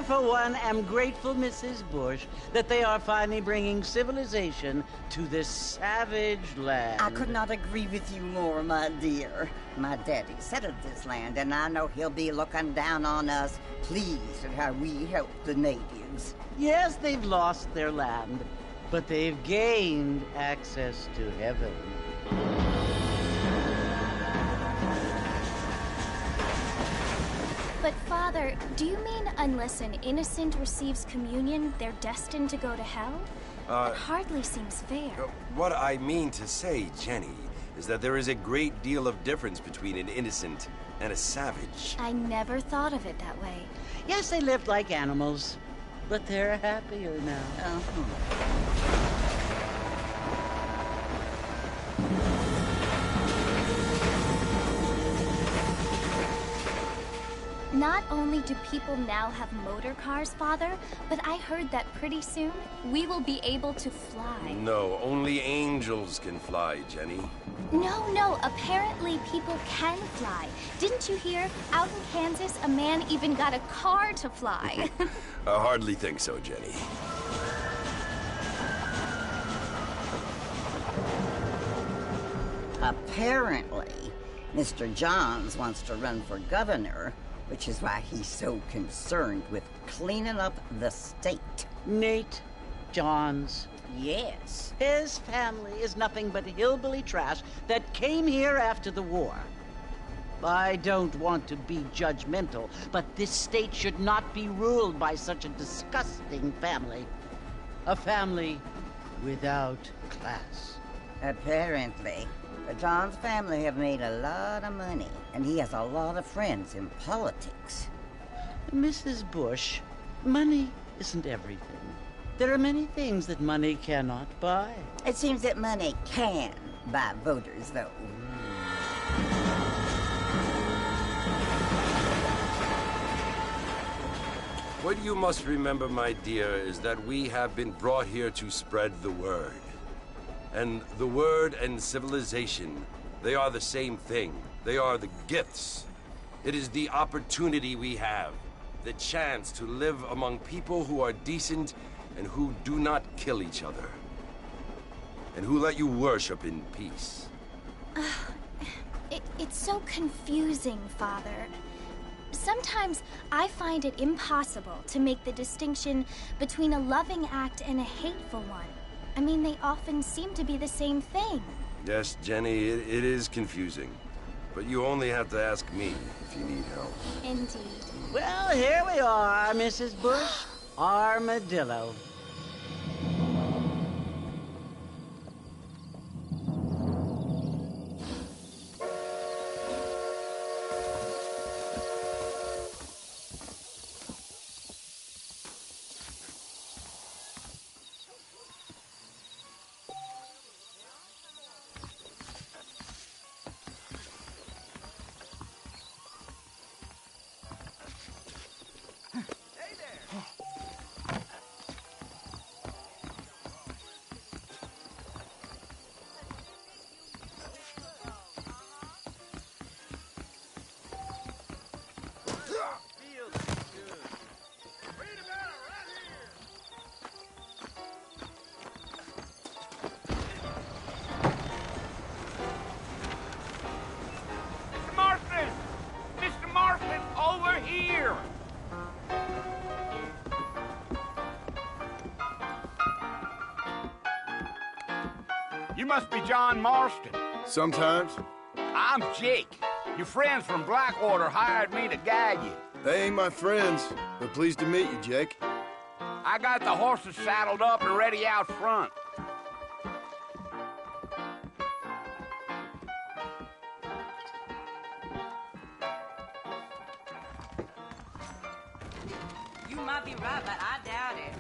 I, for one, am grateful, Mrs. Bush, that they are finally bringing civilization to this savage land. I could not agree with you more, my dear. My daddy settled this land, and I know he'll be looking down on us, pleased at how we help the natives. Yes, they've lost their land, but they've gained access to heaven. But, Father, do you mean unless an innocent receives communion, they're destined to go to hell? That hardly seems fair. What I mean to say, Jenny, is that there is a great deal of difference between an innocent and a savage. I never thought of it that way. Yes, they lived like animals, but they're happier now. Not only do people now have motor cars, Father, but I heard that pretty soon we will be able to fly. No, only angels can fly, Jenny. No, apparently people can fly. Didn't you hear? Out in Kansas, a man even got a car to fly. I hardly think so, Jenny. Apparently, Mr. Johns wants to run for governor, which is why he's so concerned with cleaning up the state. Nate Johns. Yes. His family is nothing but hillbilly trash that came here after the war. I don't want to be judgmental, but this state should not be ruled by such a disgusting family. A family without class. Apparently. The Johns family have made a lot of money, and he has a lot of friends in politics. Mrs. Bush, money isn't everything. There are many things that money cannot buy. It seems that money can buy voters, though. What you must remember, my dear, is that we have been brought here to spread the word. And the word and civilization, they are the same thing. They are the gifts. It is the opportunity we have, the chance to live among people who are decent and who do not kill each other, and who let you worship in peace. It's so confusing, Father. Sometimes I find it impossible to make the distinction between a loving act and a hateful one. I mean, they often seem to be the same thing. Yes, Jenny, it is confusing. But you only have to ask me if you need help. Indeed. Well, here we are, Mrs. Bush. Armadillo. You must be John Marston. Sometimes. I'm Jake. Your friends from Blackwater hired me to guide you. They ain't my friends, but pleased to meet you, Jake. I got the horses saddled up and ready out front. You might be right, but I doubt it.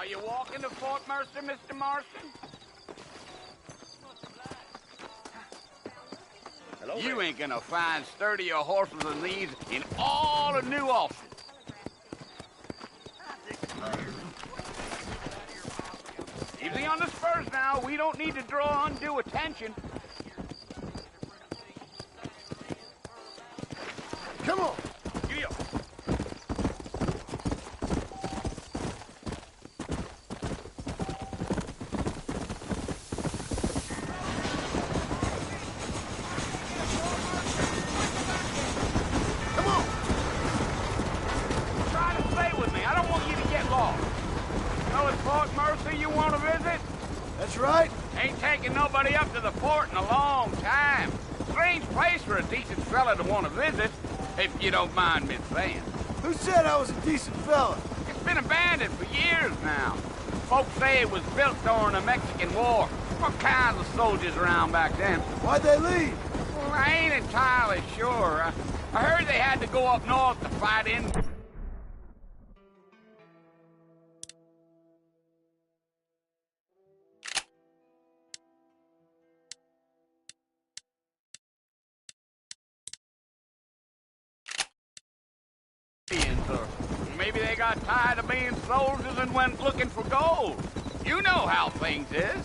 Are you walking to Fort Mercer, Mr. Marston? Hello, You there. ain't gonna find sturdier horses than these in all of New Austin. Easy on the spurs now. We don't need to draw undue attention. Come on. Giddy up. Come on. Try to stay with me. I don't want you to get lost. Know it's Fort Mercer you want to visit? That's right. Ain't taking nobody up to the fort in a long time. Strange place for a decent fella to want to visit, if you don't mind me saying. Who said I was a decent fella? It's been abandoned for years now. Folks say it was built during the Mexican War. What kinds of soldiers around back then? Why'd they leave? Well, I ain't entirely sure. I heard they had to go up north to fight in. Or maybe they got tired of being soldiers and went looking for gold. You know how things is.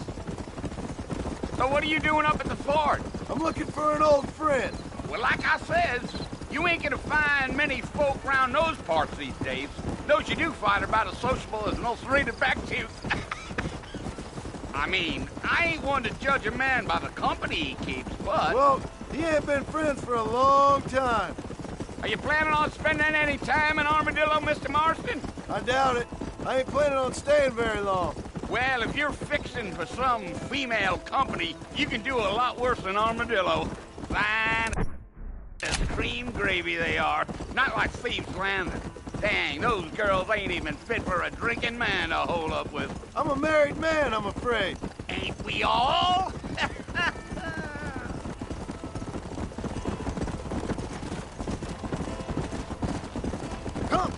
So what are you doing up at the fort? I'm looking for an old friend. Well, like I says, you ain't gonna find many folk round those parts these days. Those you do find are about as sociable as an ulcerated back tooth. I mean, I ain't one to judge a man by the company he keeps, but... Well, he ain't been friends for a long time. Are you planning on spending any time in Armadillo, Mr. Marston? I doubt it. I ain't planning on staying very long. Well, if you're fixing for some female company, you can do a lot worse than Armadillo. Fine as cream gravy they are. Not like Thieves' Landing. Dang, those girls ain't even fit for a drinking man to hold up with. I'm a married man, I'm afraid. Ain't we all? Come.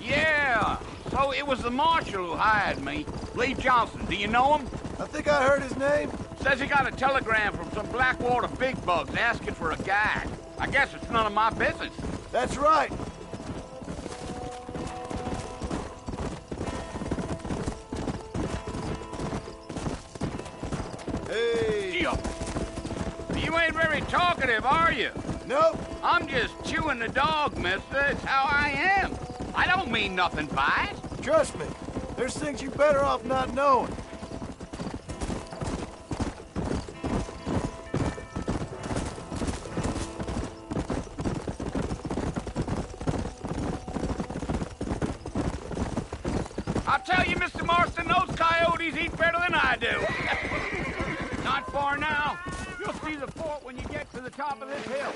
Yeah, so it was the marshal who hired me. Lee Johnson, do you know him? I think I heard his name. Says he got a telegram from some Blackwater big bugs asking for a guide. I guess it's none of my business. That's right. Hey. Gee-up. You ain't very talkative, are you? Nope. I'm just chewing the dog, mister. It's how I am. I don't mean nothing by it. Trust me. There's things you're better off not knowing. I'll tell you, Mr. Marston, those coyotes eat better than I do. Not far now. You'll see the fort when you get to the top of this hill.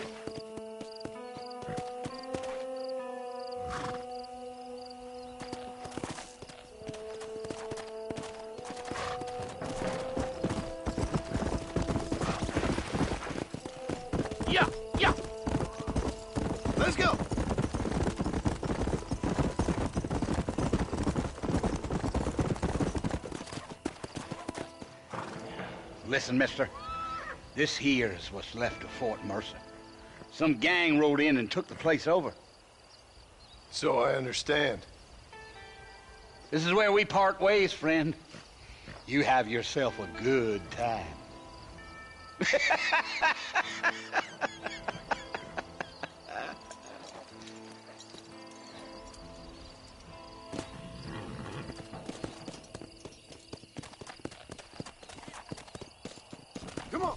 Yeah, yeah. Let's go. Listen, mister. This here is what's left of Fort Mercer. Some gang rode in and took the place over. So I understand. This is where we part ways, friend. You have yourself a good time. Come on.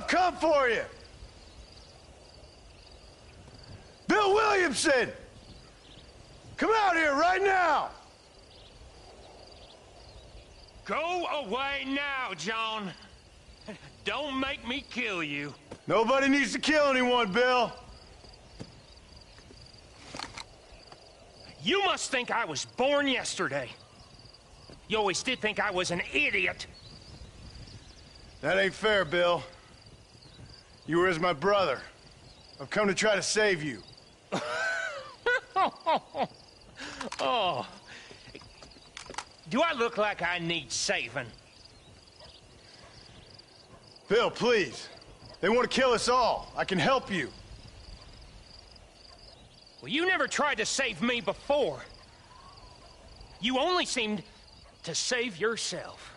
come for you! Bill Williamson! Come out here right now! Go away now, John. Don't make me kill you. Nobody needs to kill anyone, Bill. You must think I was born yesterday. You always did think I was an idiot. That ain't fair, Bill. You were as my brother. I've come to try to save you. Oh. Do I look like I need saving? Bill, please. They want to kill us all. I can help you. Well, you never tried to save me before. You only seemed to save yourself.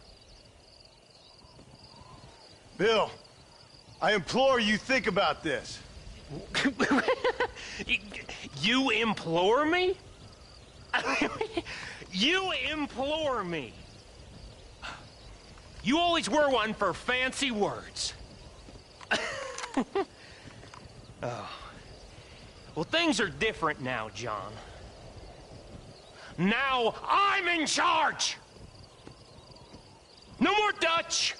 Bill, I implore you think about this. You implore me? You implore me. You always were one for fancy words. Oh. Well, things are different now, John. Now I'm in charge! No more Dutch!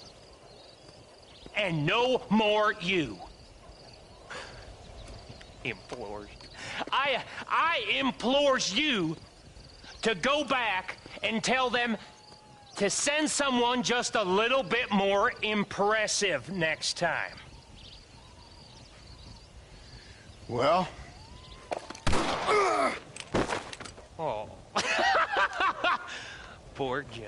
And no more you. Implores. I implores you to go back and tell them to send someone just a little bit more impressive next time. Well? Oh. Poor John.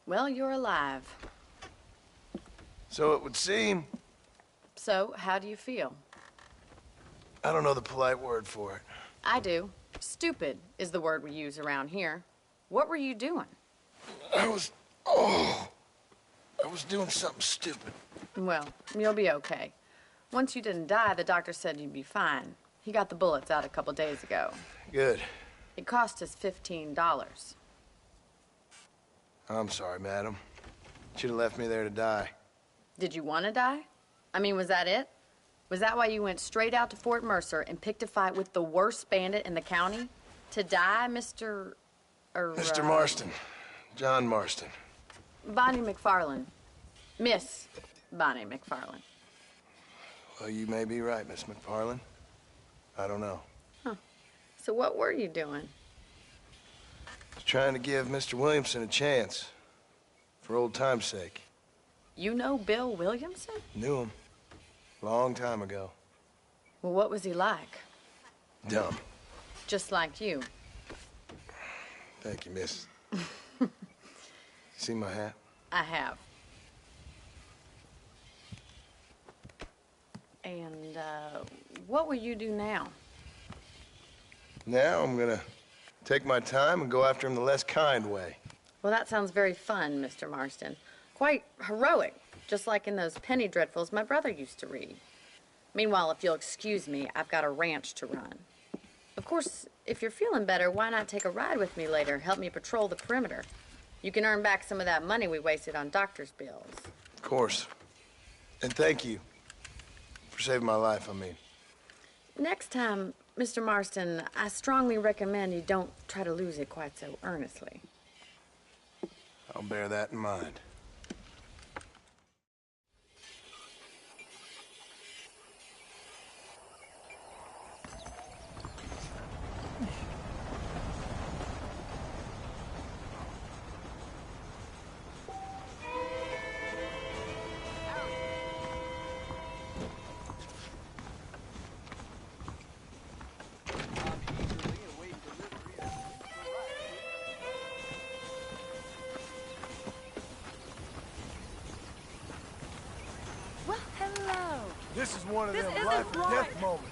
Well, you're alive. So it would seem. So, how do you feel? I don't know the polite word for it. I do. Stupid is the word we use around here. What were you doing? I was doing something stupid. Well, you'll be okay. Once you didn't die, the doctor said you'd be fine. He got the bullets out a couple days ago. Good. It cost us $15. I'm sorry, madam. Should have left me there to die. Did you want to die? I mean, was that it? Was that why you went straight out to Fort Mercer and picked a fight with the worst bandit in the county? To die, Mr. Mr. Marston. John Marston. Bonnie McFarland. Miss Bonnie McFarland. Well, you may be right, Miss McFarland. I don't know. Huh. So what were you doing? I was trying to give Mr. Williamson a chance. For old time's sake. You know Bill Williamson? Knew him. Long time ago. Well, what was he like? Dumb. Just like you. Thank you, miss. See my hat? I have. And, what will you do now? Now I'm gonna take my time and go after him the less kind way. Well, that sounds very fun, Mr. Marston. Quite heroic, just like in those penny dreadfuls my brother used to read. Meanwhile, if you'll excuse me, I've got a ranch to run. Of course, if you're feeling better, why not take a ride with me later? Help me patrol the perimeter. You can earn back some of that money we wasted on doctor's bills. Of course. And thank you for saving my life, I mean. Next time, Mr. Marston, I strongly recommend you don't try to lose it quite so earnestly. I'll bear that in mind. This is one of This them isn't life or right. death moments.